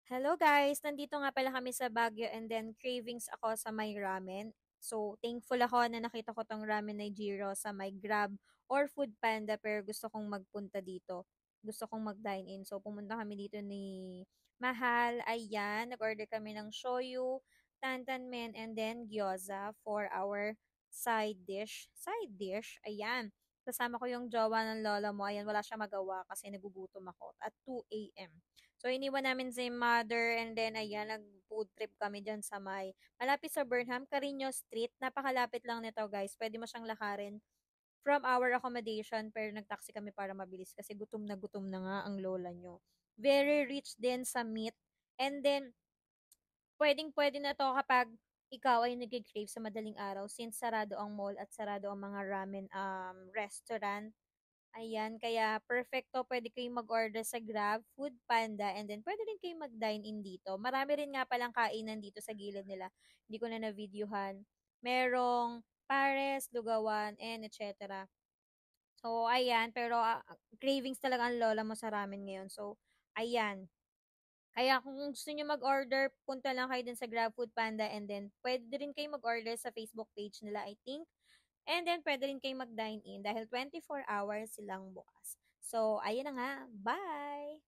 Hello guys! Nandito nga pala kami sa Baguio and then cravings ako sa may ramen. So, thankful ako na nakita ko tong Ramen Nigeria sa may Grab or Food Panda pero gusto kong magpunta dito. Gusto kong mag-dine in. So, pumunta kami dito ni Mahal. Ayan, nag-order kami ng shoyu, tantan men, and then gyoza for our side dish. Side dish? Ayan. Kasama ko yung jowa ng lola mo. Ayan, wala siya magawa kasi nagugutom ako at 2 a.m. So, iniwan namin si mother and then ayan, nag-food trip kami dyan sa may malapit sa Burnham, Carino Street. Napakalapit lang nito guys. Pwede mo siyang lakarin from our accommodation pero nag-taxi kami para mabilis kasi gutom na nga ang lola nyo. Very rich din sa meat. And then, pwedeng-pwede na to kapag ikaw ay nag-crave sa madaling araw since sarado ang mall at sarado ang mga ramen restaurant. Ayan, kaya perfecto. Pwede kayong mag-order sa Grab, Food Panda, and then pwede rin kayong mag-dine-in dito. Marami rin nga palang kainan dito sa gilid nila. Hindi ko na na-videohan. Merong pares, lugawan, and etc. So, ayan. Pero cravings talaga ang lola mo sa ramen ngayon. So, ayan. Kaya kung gusto niyo mag-order, punta lang kayo dun sa Grab Food Panda and then pwede rin kayo mag-order sa Facebook page nila, I think. And then, pwede rin kayo mag-dine in dahil 24 hours silang bukas. So, ayun na nga. Bye!